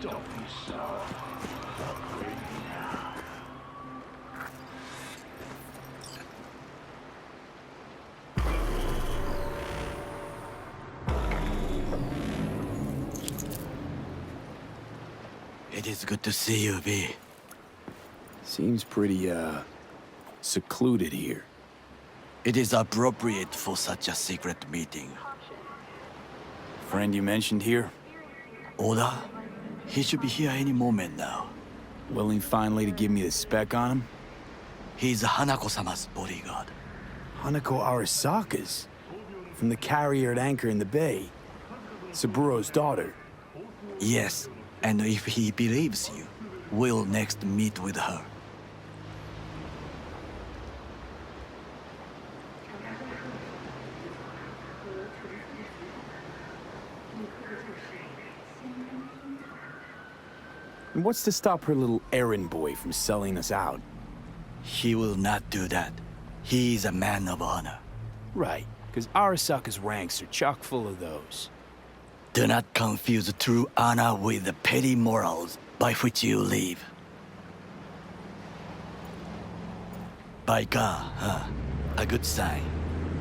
Don't be so greedy now. It is good to see you, V. Seems pretty, secluded here. It is appropriate for such a secret meeting. Friend you mentioned here? Oda? He should be here any moment now. Willing finally to give me the spec on him? He's Hanako-sama's bodyguard. Hanako Arasaka's? From the carrier at anchor in the bay. Saburo's daughter. Yes, and if he believes you, we'll next meet with her. And what's to stop her little errand boy from selling us out? He will not do that. He is a man of honor. Right, because Arasaka's ranks are chock full of those. Do not confuse true honor with the petty morals by which you live. Biker, huh? A good sign.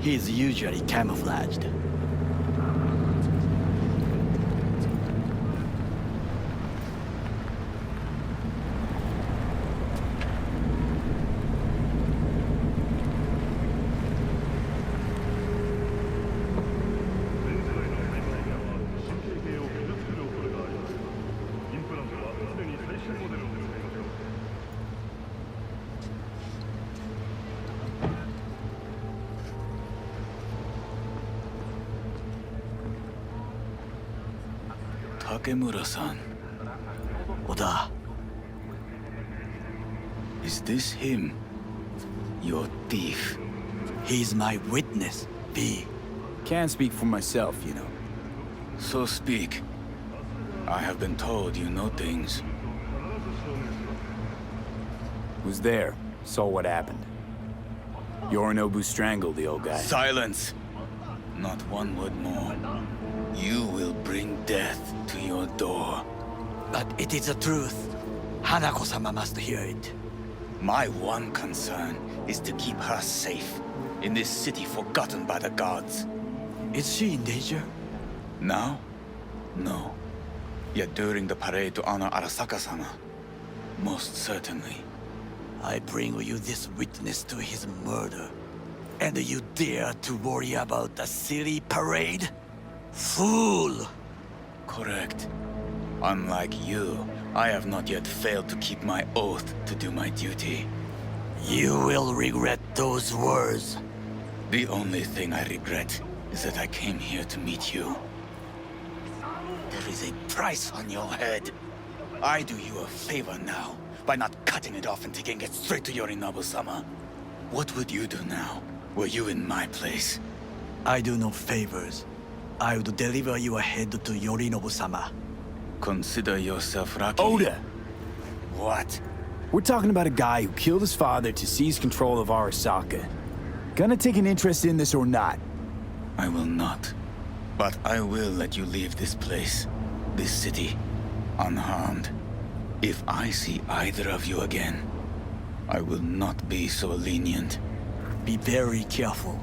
He is usually camouflaged. Takemura-san. Oda, Is this him? Your thief. he's my witness, V. Can't speak for myself, you know. So speak. I have been told you know things. Was there, saw what happened. Yorinobu strangled the old guy. Silence! Not one word more. You will bring death to your door. But it is the truth. Hanako-sama must hear it. My one concern is to keep her safe in this city forgotten by the gods. Is she in danger? Now? No. Yet during the parade to honor Arasaka-sama, most certainly. I bring you this witness to his murder. And you dare to worry about a silly parade? Fool! Correct. Unlike you, I have not yet failed to keep my oath to do my duty. You will regret those words. The only thing I regret is that I came here to meet you. There is a price on your head. I do you a favor now by not cutting it off and taking it straight to Yorinobu-sama. What would you do now, were you in my place? I do no favors. I would deliver your head to Yorinobu-sama. Consider yourself lucky. Oda! What? We're talking about a guy who killed his father to seize control of Arasaka. Gonna take an interest in this or not? I will not. But I will let you leave this place, this city, unharmed. If I see either of you again, I will not be so lenient. Be very careful,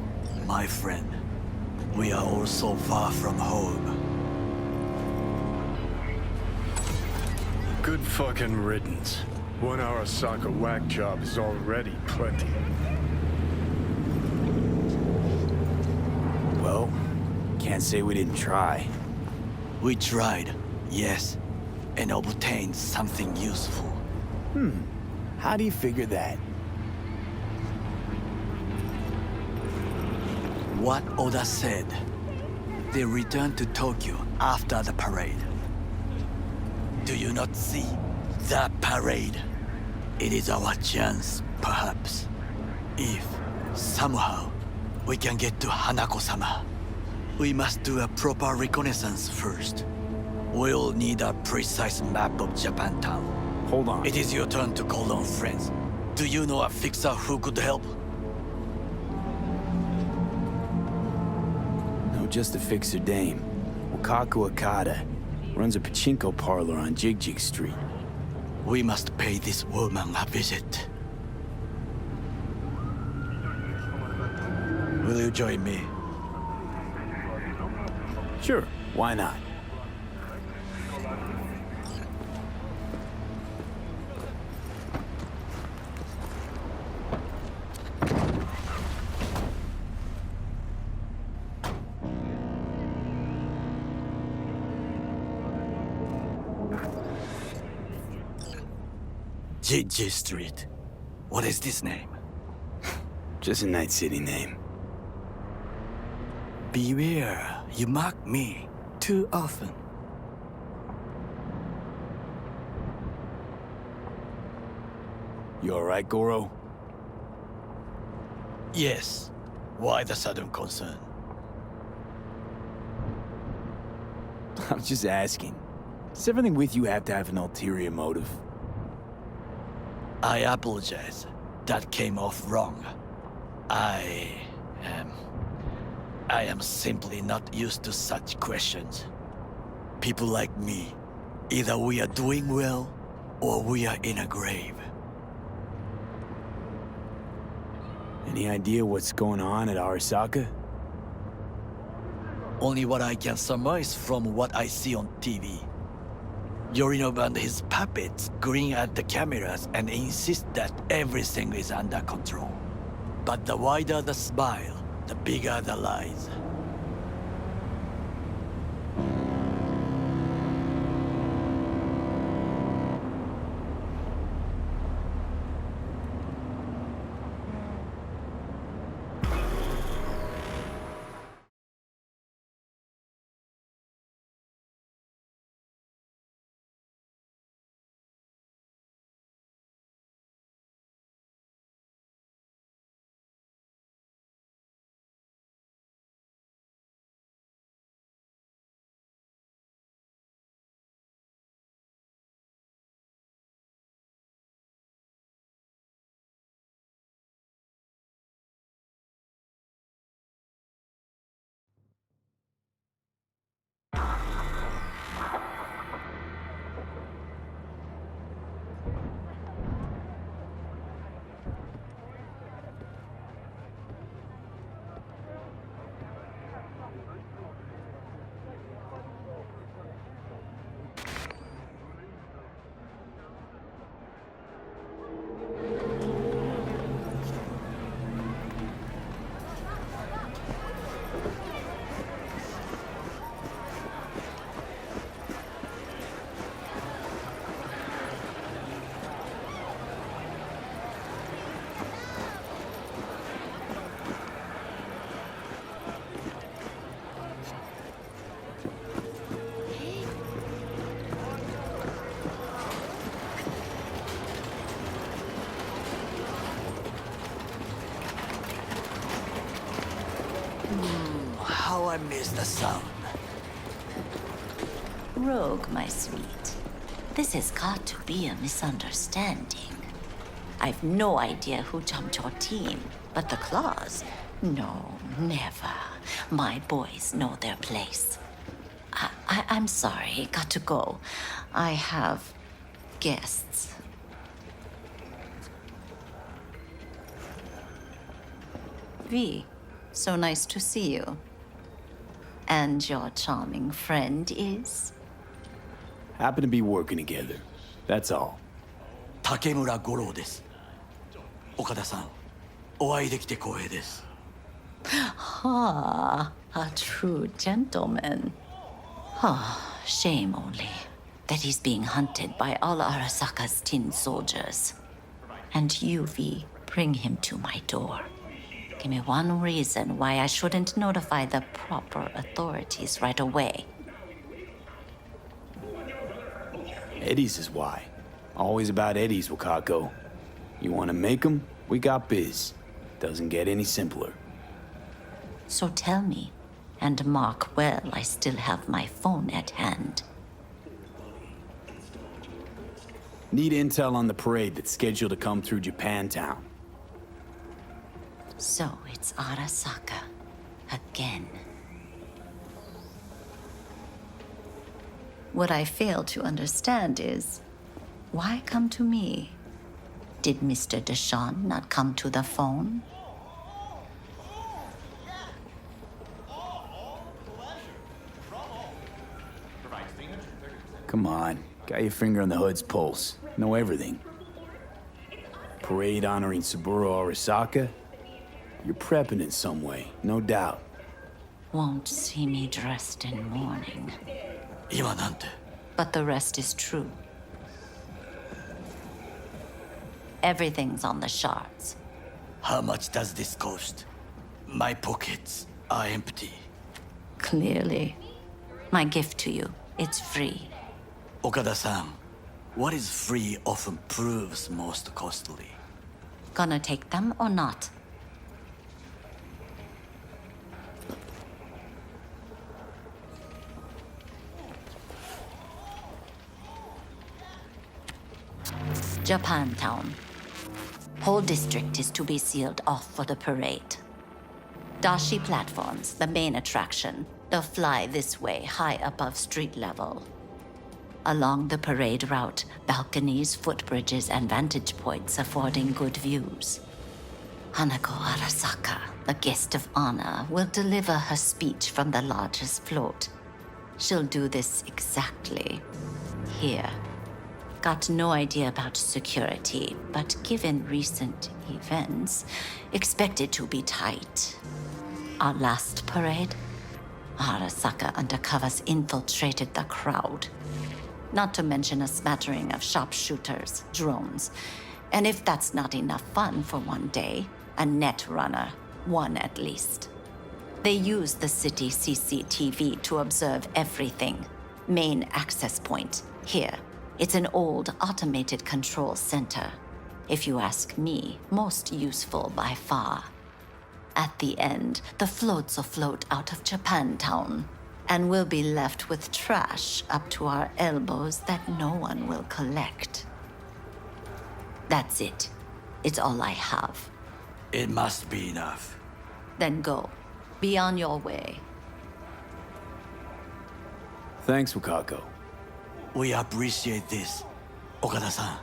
my friend. We are all so far from home. Good fucking riddance. 1 Arasaka whack job is already plenty. Well, can't say we didn't try. We tried, yes, and obtained something useful. How do you figure that? What Oda said. They returned to Tokyo after the parade. Do you not see? The parade. It is our chance, perhaps. If, somehow, we can get to Hanako-sama. We must do a proper reconnaissance first. We'll need a precise map of Japantown. Hold on. It is your turn to call on friends. Do you know a fixer who could help? No, just a fixer dame. Wakaku Akata. Runs a pachinko parlor on Jig Jig Street. We must pay this woman a visit. Will you join me? Sure, why not? Gigi Street. What is this name? Just a Night City name. Beware, you mock me too often. You alright, Goro? Yes. Why the sudden concern? I'm just asking. Does everything with you have to have an ulterior motive? I apologize. That came off wrong. I am simply not used to such questions. People like me, either we are doing well, or we are in a grave. Any idea what's going on at Arasaka? Only what I can surmise from what I see on TV. Yorinobu and his puppets grin at the cameras and insist that everything is under control. But the wider the smile, the bigger the lies. How I miss the sound. Rogue, my sweet. This has got to be a misunderstanding. I've no idea who jumped your team, but the claws? No, never. My boys know their place. I'm sorry, got to go. I have guests. V, so nice to see you. And your charming friend is? Happen to be working together. That's all. 竹村五郎です。岡田さん、お会いできて光栄です。Ah, a true gentleman. Ah, shame only that he's being hunted by all Arasaka's tin soldiers. And you, V, bring him to my door. Give me one reason why I shouldn't notify the proper authorities right away. Eddie's is why. Always about Eddie's, Wakako. You want to make 'em? We got biz. Doesn't get any simpler. So tell me, and mark well I still have my phone at hand. Need intel on the parade that's scheduled to come through Japantown. So it's Arasaka. Again. What I fail to understand is, why come to me? Did Mr. Deshawn not come to the phone? Come on. Got your finger on the hood's pulse. Know everything. Parade honoring Saburo Arasaka? You're prepping in some way, no doubt. Won't see me dressed in mourning. 今なんて But the rest is true. Everything's on the shards. How much does this cost? My pockets are empty. Clearly. My gift to you, it's free. Okada-san, what is free often proves most costly. Gonna take them or not? Japantown. Whole district is to be sealed off for the parade. Dashi platforms, the main attraction. They'll fly this way, high above street level. Along the parade route, balconies, footbridges, and vantage points affording good views. Hanako Arasaka, the guest of honor, will deliver her speech from the largest float. She'll do this exactly here. Got no idea about security, but given recent events, expect it to be tight. Our last parade, Arasaka undercovers infiltrated the crowd. Not to mention a smattering of sharpshooters, drones. And if that's not enough fun for one day, a net runner, one at least. They use the city CCTV to observe everything. Main access point, here. It's an old automated control center. If you ask me, most useful by far. At the end, the floats will float out of Japantown, and we'll be left with trash up to our elbows that no one will collect. That's it. It's all I have. It must be enough. Then go. Be on your way. Thanks, Wakako. We appreciate this, Okada-san.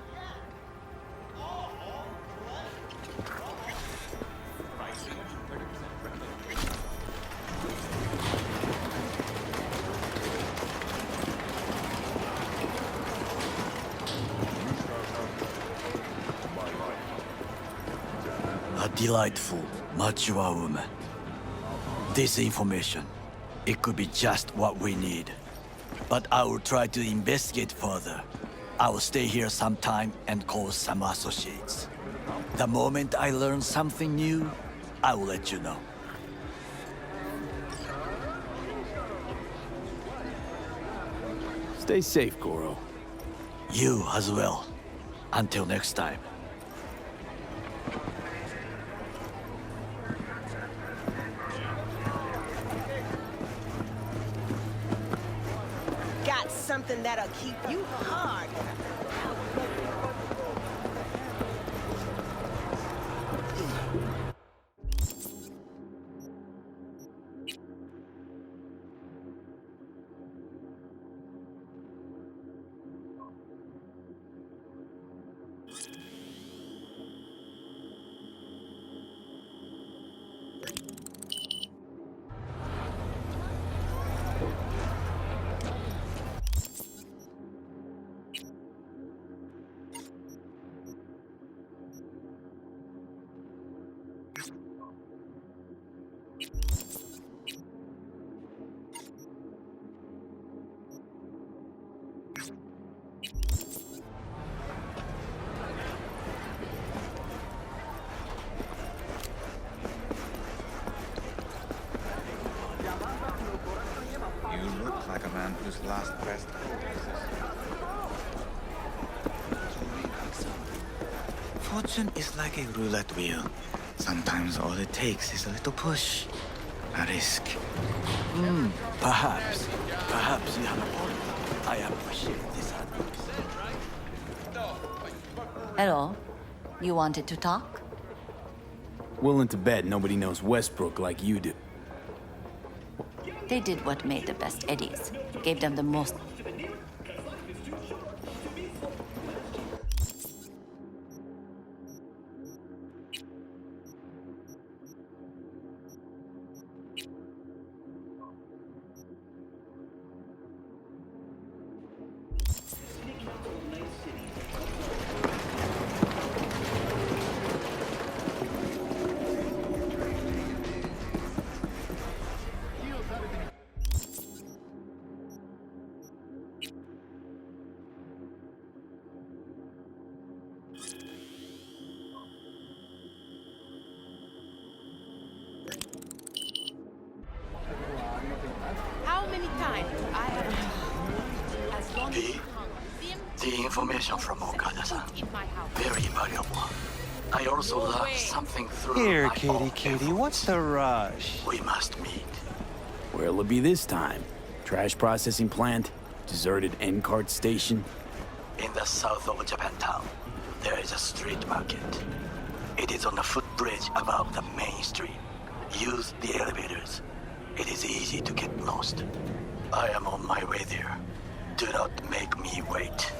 A delightful, mature woman. This information, it could be just what we need. But I will try to investigate further. I will stay here some time and call some associates. The moment I learn something new, I will let you know. Stay safe, Goro. You as well. Until next time. Got something that'll keep you hard. You look like a man whose last best hope is Fortune is like a roulette wheel. Sometimes all it takes is a little push, a risk. Perhaps you have a point. I appreciate this advice. Hello. You wanted to talk? Willing to bet nobody knows Westbrook like you do. They did what made the best eddies. Gave them the most The information from Okada-san, very valuable. I also learned something through Here, my kitty, own kitty, efforts. what's the rush? We must meet. Where'll it be this time? Trash processing plant? Deserted end cart station? In the south of Japantown, there is a street market. It is on the footbridge above the main street. Use the elevators. It is easy to get lost. I am on my way there. Do not make me wait.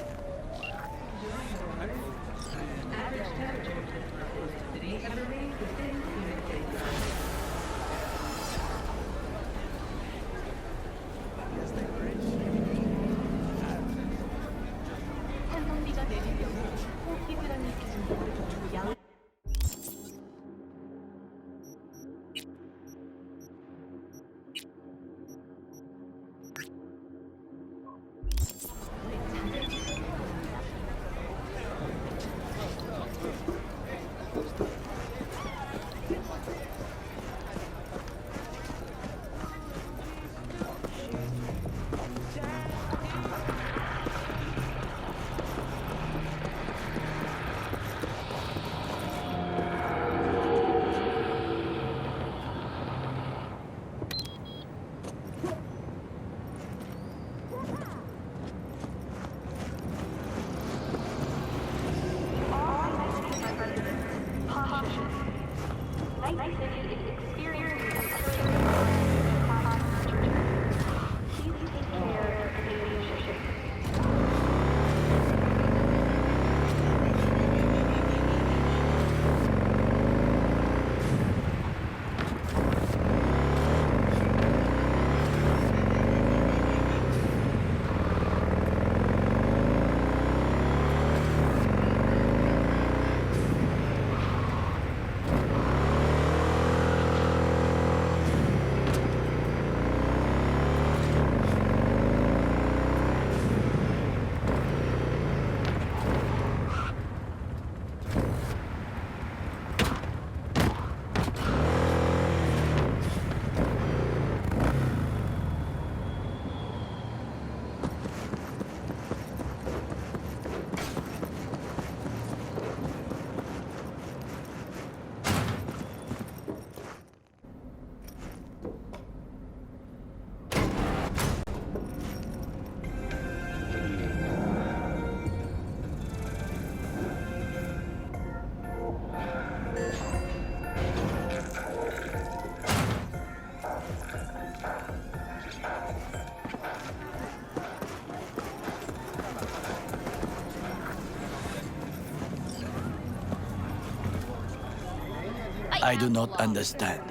I do not understand.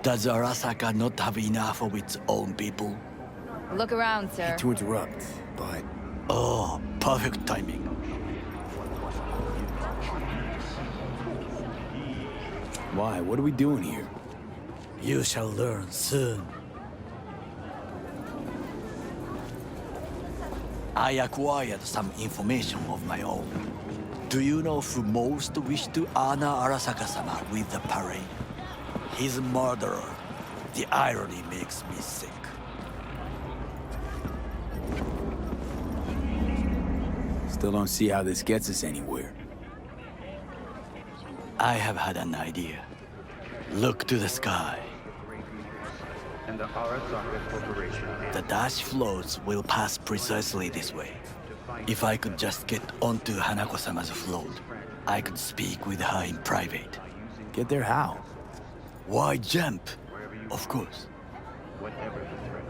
Does Arasaka not have enough of its own people? Look around, sir. To interrupt, but Oh, perfect timing. why? What are we doing here? You shall learn soon. I acquired some information of my own. Do you know who most wished to honor Arasaka-sama with the parade? His murderer. The irony makes me sick. Still don't see how this gets us anywhere. I have had an idea. Look to the sky. And the Arasaka Corporation. The dash floats will pass precisely this way. If I could just get onto Hanako-sama's float, I could speak with her in private. Get there how? Why jump? Of course. Whatever the threat.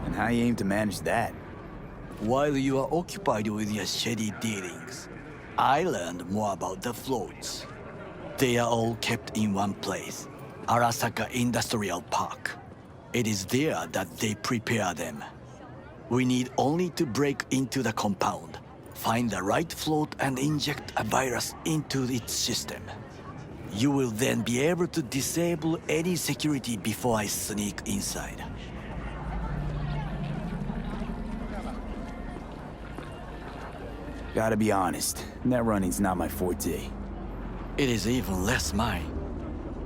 And how you aim to manage that? While you are occupied with your shady dealings, I learned more about the floats. They are all kept in one place, Arasaka Industrial Park. It is there that they prepare them. We need only to break into the compound, find the right float and inject a virus into its system. You will then be able to disable any security before I sneak inside. Gotta be honest, net running's not my forte. It is even less mine.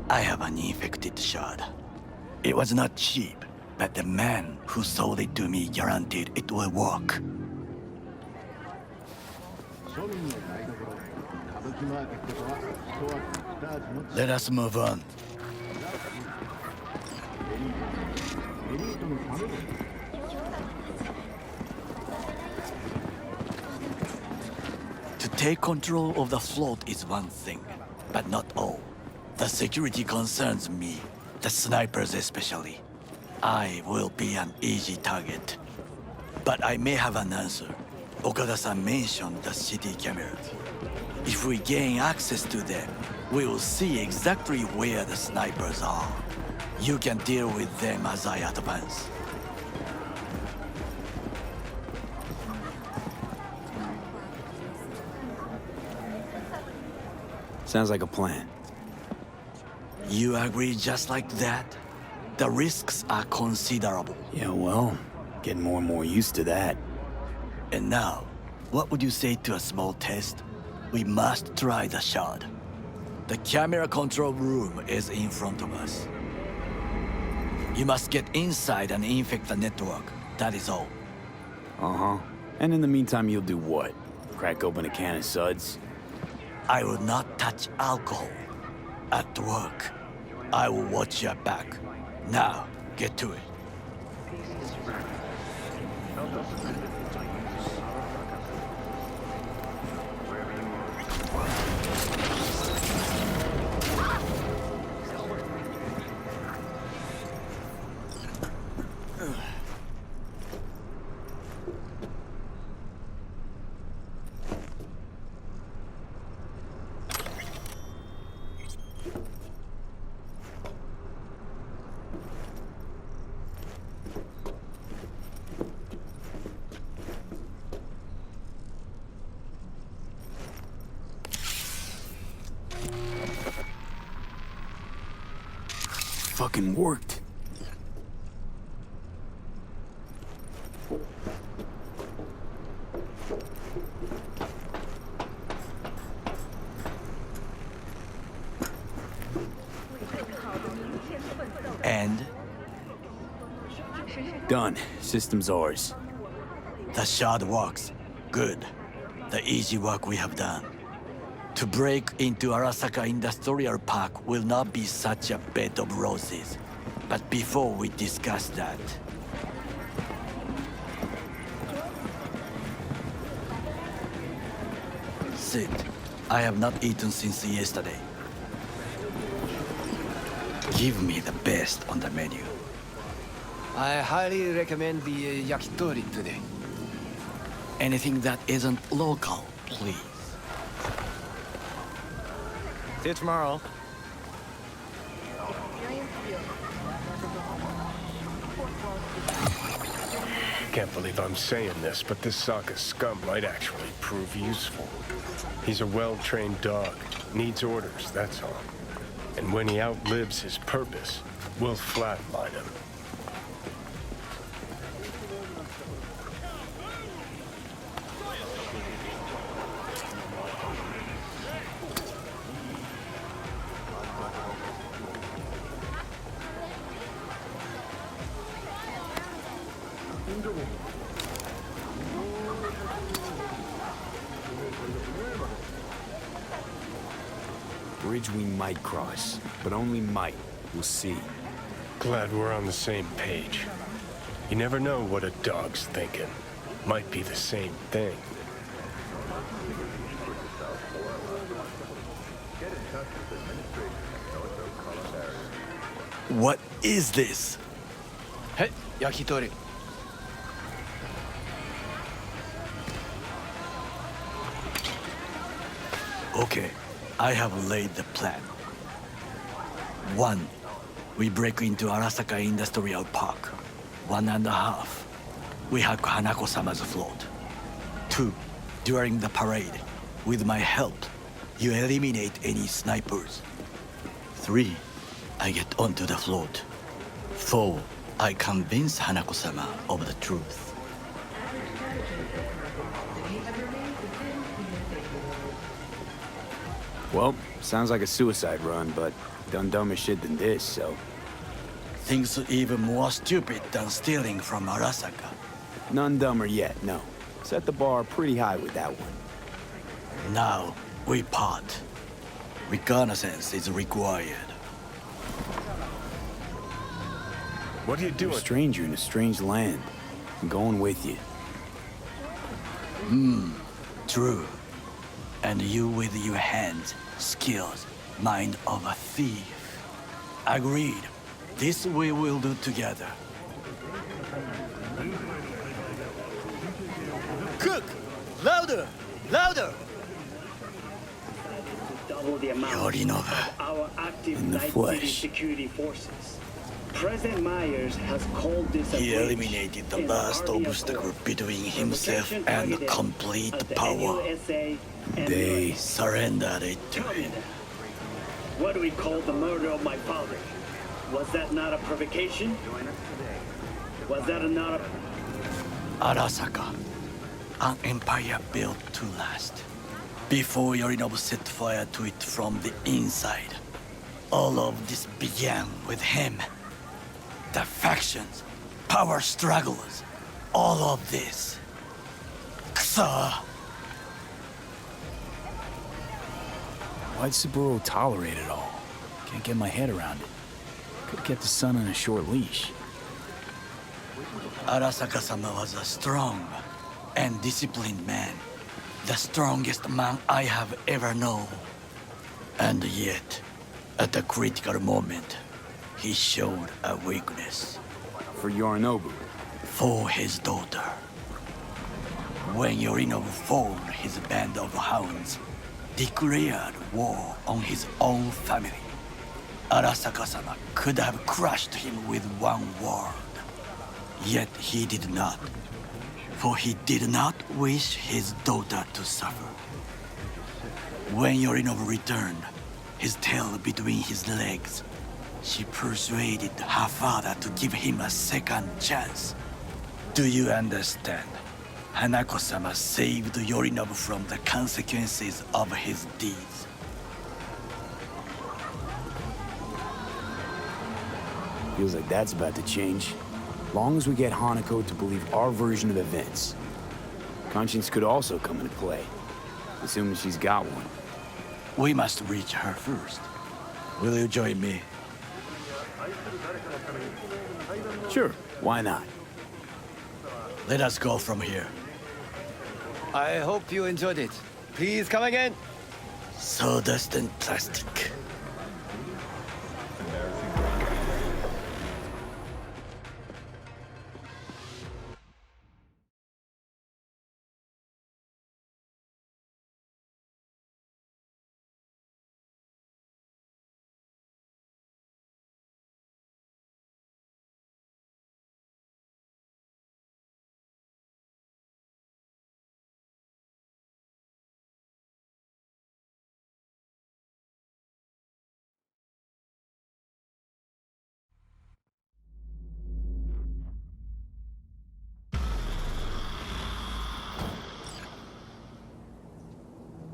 I have an infected shard. It was not cheap, but the man who sold it to me guaranteed it will work. Let us move on. To take control of the float is one thing, but not all. The security concerns me, the snipers especially. I will be an easy target. But I may have an answer. Okada-san mentioned the city cameras. If we gain access to them, we will see exactly where the snipers are. You can deal with them as I advance. Sounds like a plan. You agree just like that? The risks are considerable. Yeah, well, getting more and more used to that. And now, what would you say to a small test? We must try the shard. The camera control room is in front of us. You must get inside and infect the network. That is all. Uh-huh. And in the meantime, you'll do what? Crack open a can of suds? I will not touch alcohol. At work, I will watch your back. Now, get to it. Fucking worked. And Done. System's ours. the shard works. Good. The easy work we have done. To break into Arasaka Industrial Park will not be such a bed of roses. But before we discuss that... Sit. I have not eaten since yesterday. Give me the best on the menu. I highly recommend the yakitori today. Anything that isn't local, please. See you tomorrow. Can't believe I'm saying this, but this Sokka scum might actually prove useful. He's a well-trained dog. Needs orders, that's all. And when he outlives his purpose, we'll flatline him. Bridge we might cross, but only might. We'll see. Glad we're on the same page. You never know what a dog's thinking. Might be the same thing. What is this? Hey, yakitori. Okay, I have laid the plan. 1. We break into Arasaka Industrial Park. 1.5. We hack Hanako-sama's float. 2. During the parade, with my help, you eliminate any snipers. 3. I get onto the float. 4. I convince Hanako-sama of the truth. Well, sounds like a suicide run, but done dumber shit than this, so... Things even more stupid than stealing from Arasaka. None dumber yet, no. Set the bar pretty high with that one. Now, we part. Reconnaissance is required. What are you You're doing? a stranger in a strange land. I'm going with you. True. And you with your hands, skills, mind of a thief. Agreed. This we will do together. Cook! Louder! Louder! Double the amount Yorinobu. of our active In the Night City flesh. security forces. President Myers has called this a He breach eliminated the in last Army obstacle Accord. between himself Provocation and targeted complete at the power. NUSA and They US. Surrendered it to Tell me him. then, what do we call the murder of my father? Was that not a provocation? Was that not a... Arasaka, an empire built to last. Before Yorinobu set fire to it from the inside, all of this began with him. The factions, power struggles, all of this. Kusa! Why'd Saburo tolerate it all? Can't get my head around it. Could've kept the son on a short leash. Arasaka-sama was a strong and disciplined man. The strongest man I have ever known. And yet, at a critical moment, he showed a weakness For Yorinobu. for his daughter. When Yorinobu formed his band of hounds, declared war on his own family, Arasaka-sama could have crushed him with one word. Yet he did not, for he did not wish his daughter to suffer. When Yorinobu returned, his tail between his legs, she persuaded her father to give him a second chance. Do you understand? Hanako-sama saved Yorinobu from the consequences of his deeds. Feels like that's about to change. Long as we get Hanako to believe our version of events. Conscience could also come into play, assuming she's got one. We must reach her first. Will you join me? Sure, why not? Let us go from here. I hope you enjoyed it. Please come again. Sawdust and plastic.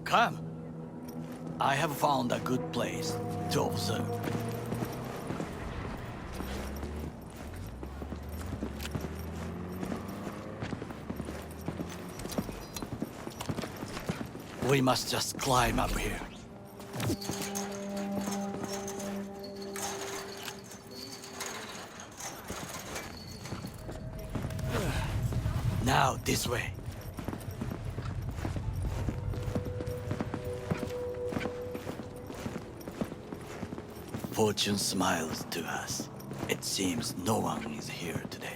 Come. I have found a good place to observe. We must just climb up here. Now, this way. Fortune smiles to us. It seems no one is here today.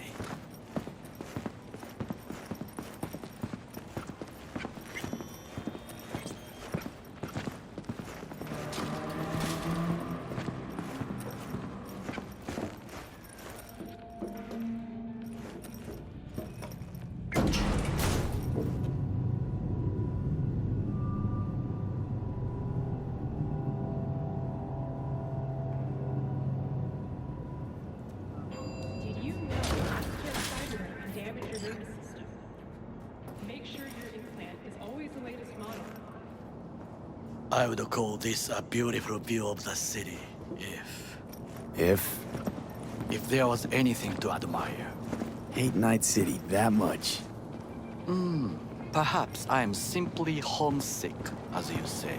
Did you know Cyberpunk can damage your nervous system? Make sure your implant is always the latest model. I would call this a beautiful view of the city, if... If? if there was anything to admire. Hate Night City that much. Perhaps I am simply homesick, as you say.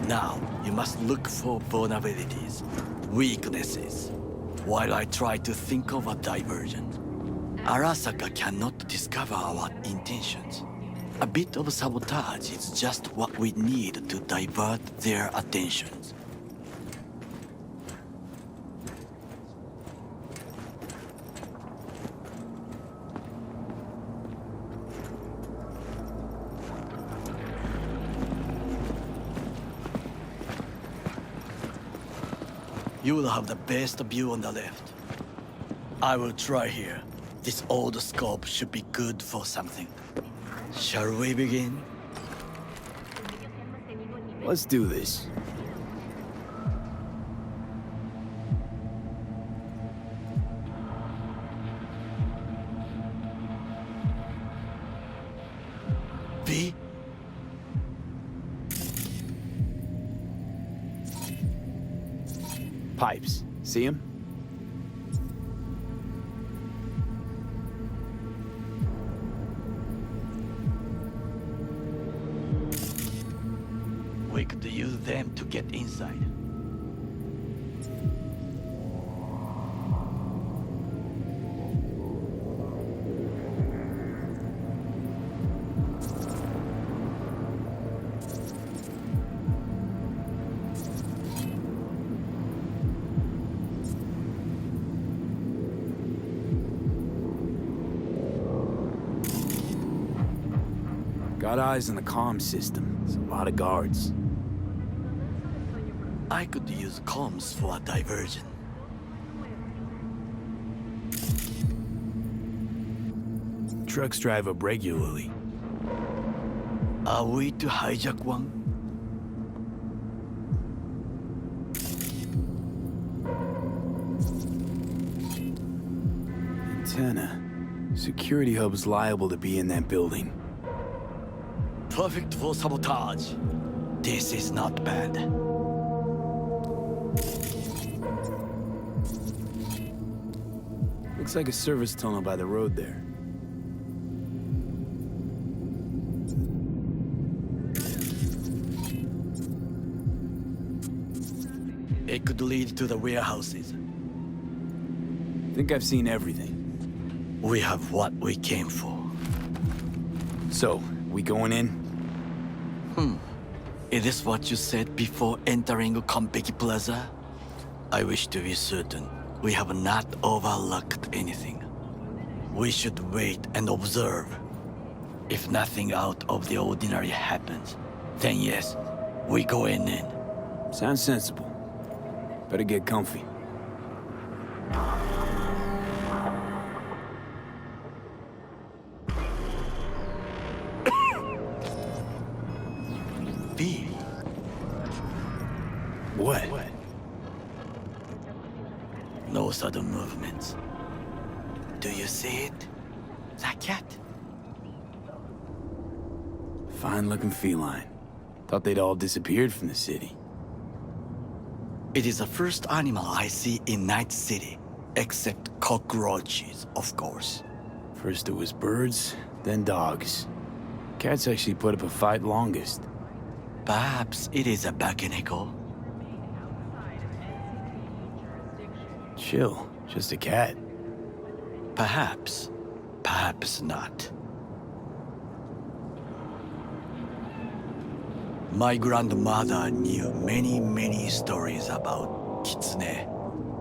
Now, you must look for vulnerabilities, weaknesses, while I try to think of a diversion. Arasaka cannot discover our intentions. A bit of sabotage is just what we need to divert their attentions. You will have the best view on the left. I will try here. This old scope should be good for something. Shall we begin? Let's do this. V? Pipes. See him? We could use them to get inside. Got eyes on the comm system. It's a lot of guards. I could use comms for a diversion. Trucks drive up regularly. Are we to hijack one? Antenna. Security hub's liable to be in that building. Perfect for sabotage. This is not bad. Looks like a service tunnel by the road there. It could lead to the warehouses. Think I've seen everything. We have what we came for. So, we going in? Is this what you said before entering Konpeki Plaza? I wish to be certain we have not overlooked anything. We should wait and observe. If nothing out of the ordinary happens, then yes, we go in. Sounds sensible. Better get comfy. B. What? No sudden movements. Do you see it? That cat? Fine-looking feline. Thought they'd all disappeared from the city. It is the first animal I see in Night City, except cockroaches, of course. First it was birds, then dogs. Cats actually put up a fight longest. Perhaps it is a Bakeneko. Chill, just a cat. Perhaps, perhaps not. My grandmother knew many stories about Kitsune,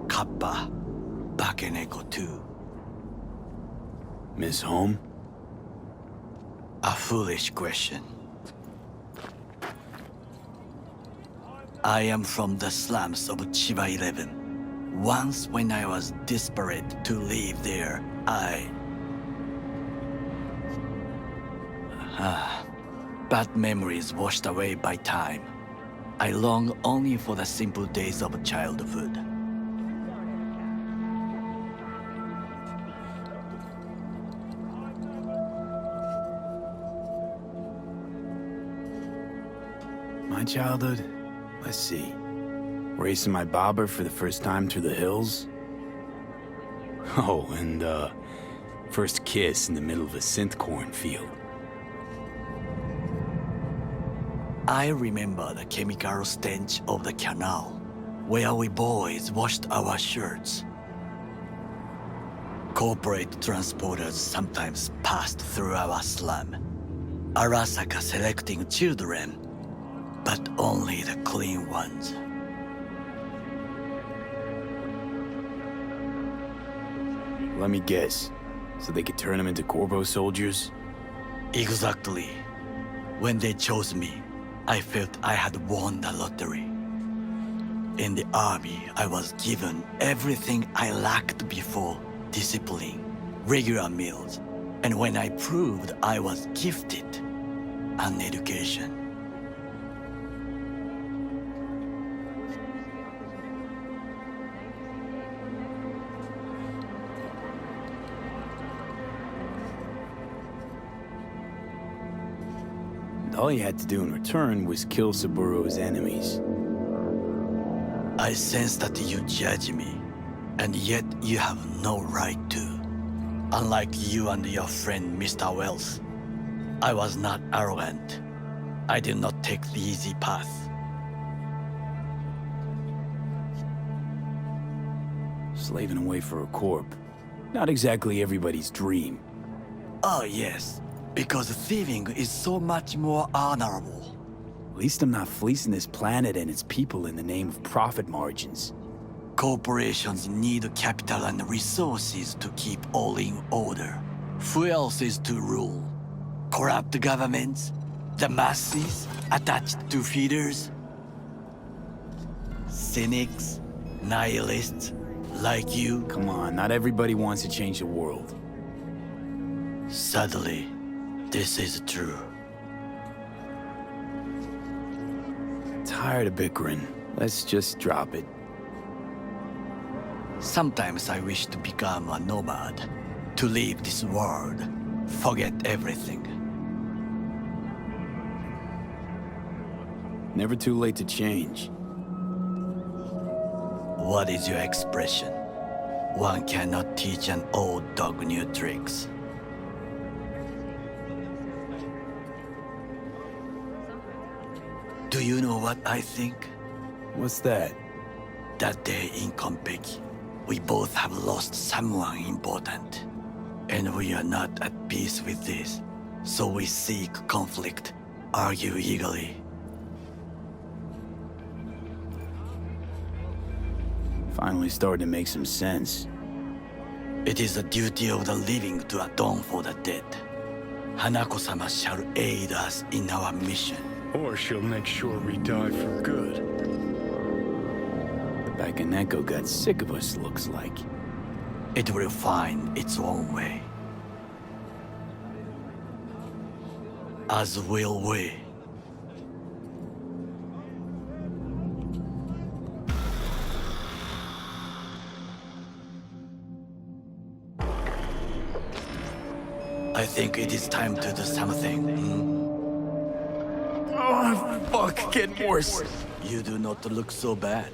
Kappa, Bakeneko too. Miss Home? A foolish question. I am from the slums of Chiba 11. Once when I was desperate to live there, bad memories washed away by time. I long only for the simple days of childhood. My childhood? Let's see. Racing my bobber for the first time through the hills. Oh, and, first kiss in the middle of a synth cornfield. I remember the chemical stench of the canal, where we boys washed our shirts. Corporate transporters sometimes passed through our slum, Arasaka selecting children, but only the clean ones. Let me guess. So they could turn them into Corvo soldiers? Exactly. When they chose me, I felt I had won the lottery. In the army, I was given everything I lacked before: discipline, regular meals, and when I proved I was gifted, an education. All you had to do in return was kill Saburo's enemies. I sense that you judge me, and yet you have no right to. Unlike you and your friend Mr. Wells, I was not arrogant. I did not take the easy path. Slaving away for a corp. Not exactly everybody's dream. Oh yes, because thieving is so much more honorable. At least I'm not fleecing this planet and its people in the name of profit margins. Corporations need capital and resources to keep all in order. Who else is to rule? Corrupt governments? The masses attached to feeders? Cynics? Nihilists? Like you? Come on, not everybody wants to change the world. Sadly, this is true. Tired of bickering. Let's just drop it. Sometimes I wish to become a nomad, to leave this world, forget everything. Never too late to change. What is your expression? One cannot teach an old dog new tricks. Do you know what I think? What's that? That day in Konpeki, we both have lost someone important. And we are not at peace with this. So we seek conflict, argue eagerly. Finally starting to make some sense. It is the duty of the living to atone for the dead. Hanako-sama shall aid us in our mission. Or she'll make sure we die for good. The Bakaneko got sick of us, looks like. It will find its own way. As will we. I think it is time to do something. Oh, fuck, getting worse. You do not look so bad.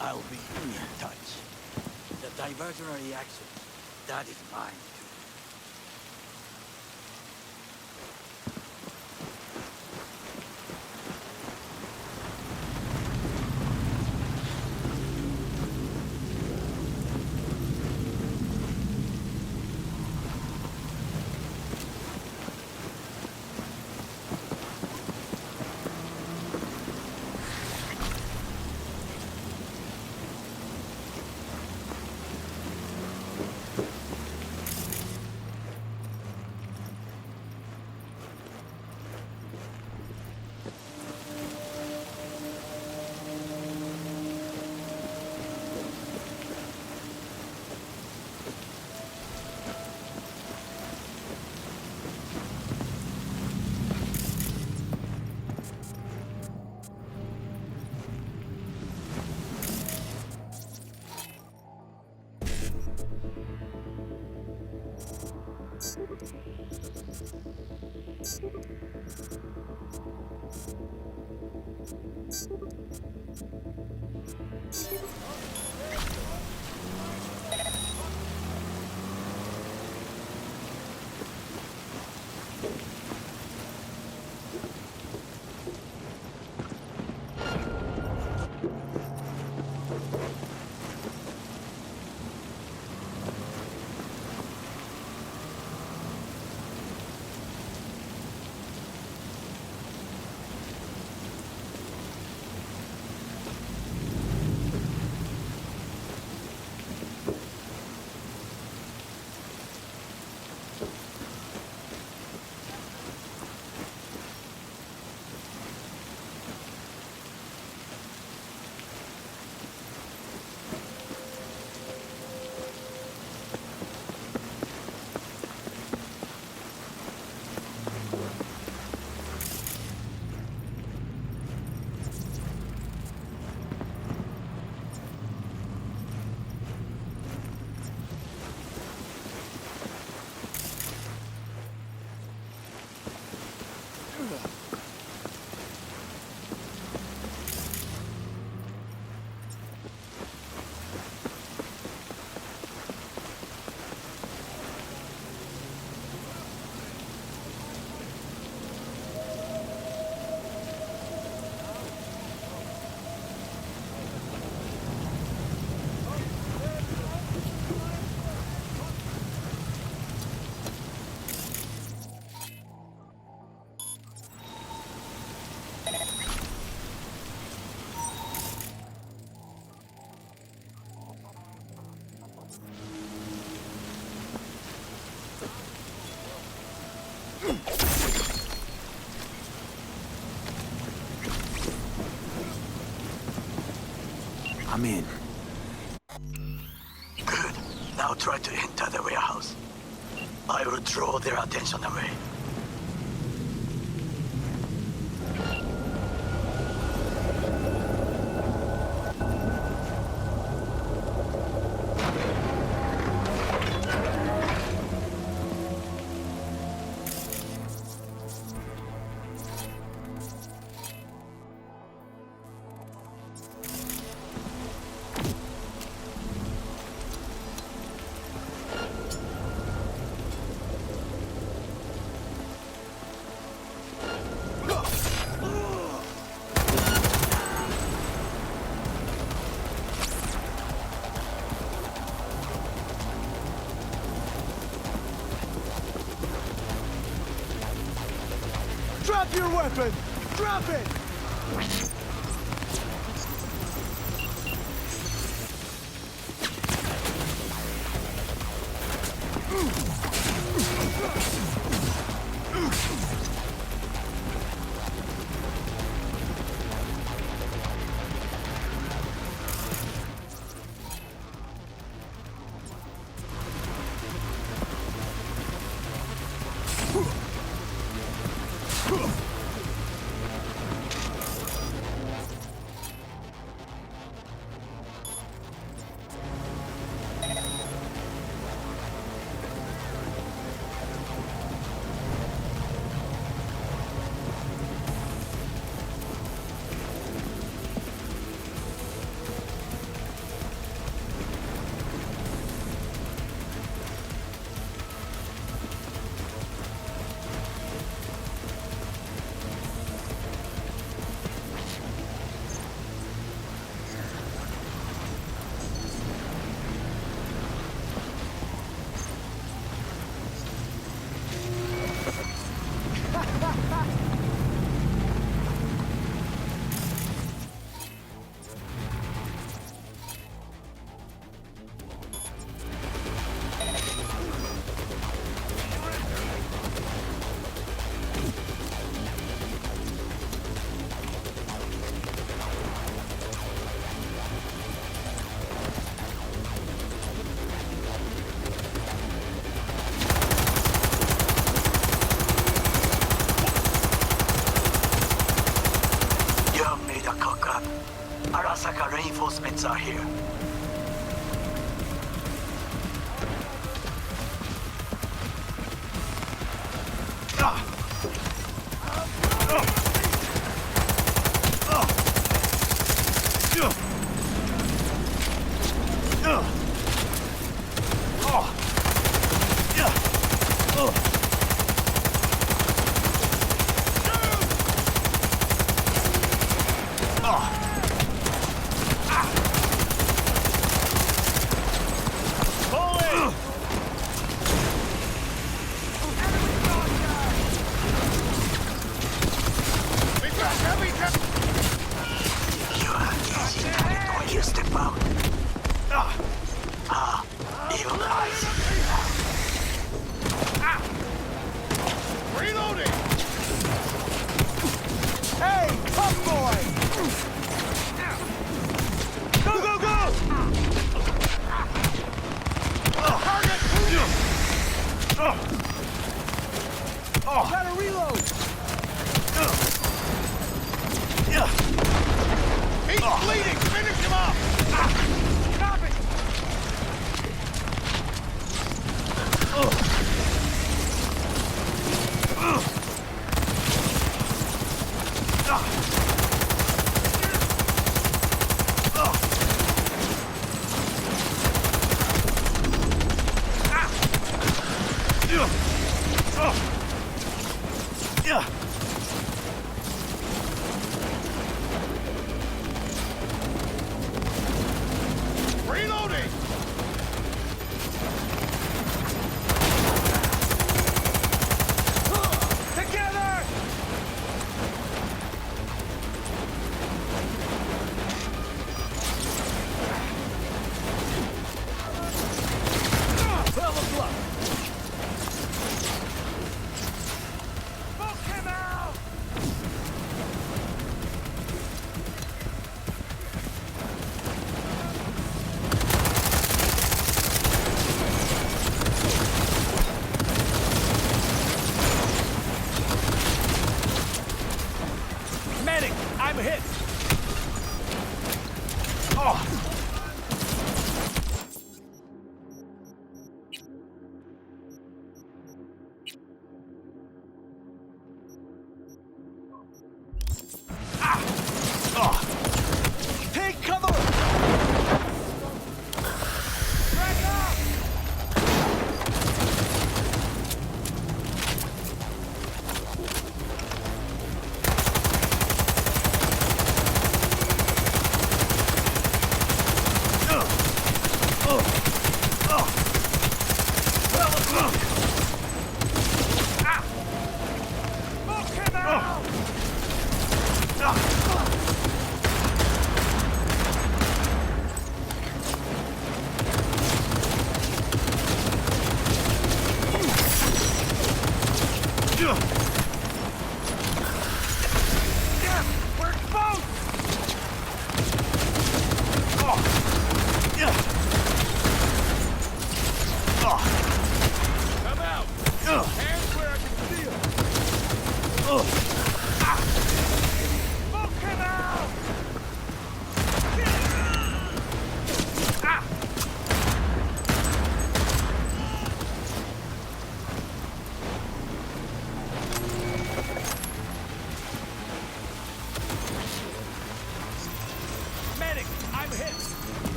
I'll be in touch. The diversionary action, that is mine too. I'm in. Good. Now try to enter the warehouse. I will draw their attention away. Drop your weapon! Drop it! Arasaka reinforcements are here. I'm hit! Oh! Take cover! Back up!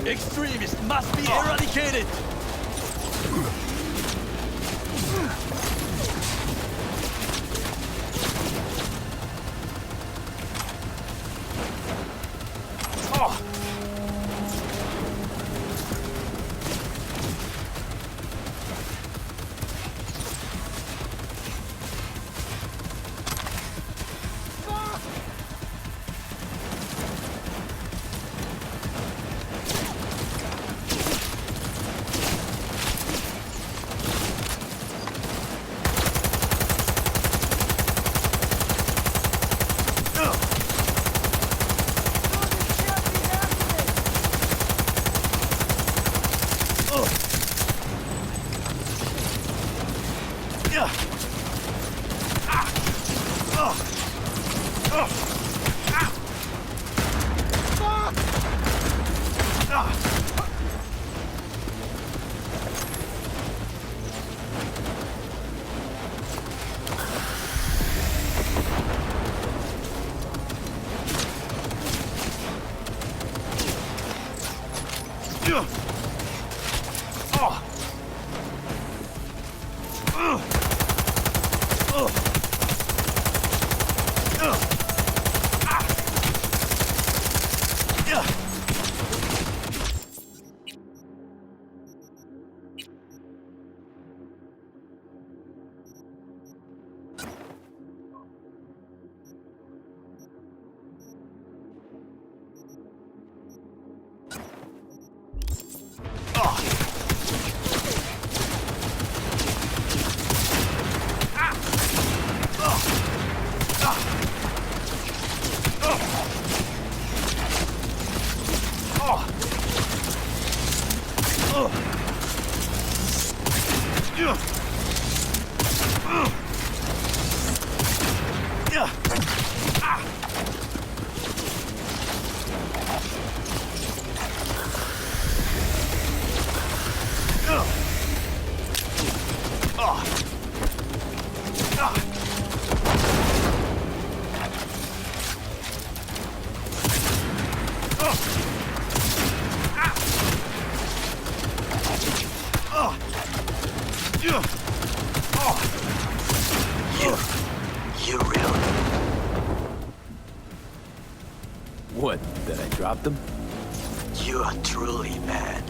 Extremists must be eradicated! What, that I dropped them? You are truly mad.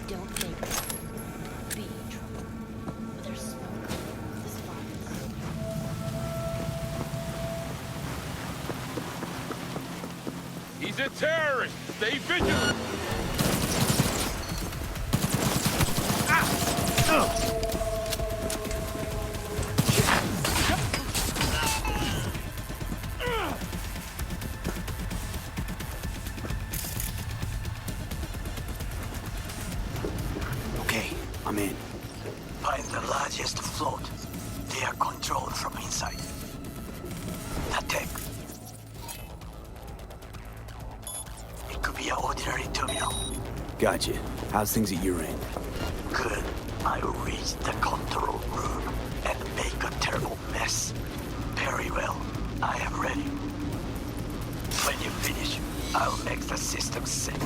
Don't think be in trouble. But there's smoke. This fires. He's a terrorist! Stay vigilant! Okay, I'm in. Find the largest float. They are controlled from inside. The tech. It could be an ordinary terminal. Gotcha. How's things at your end? Good. I will reach the control room and make a terrible mess. Very well. I am ready. When you finish, I'll make the system sync.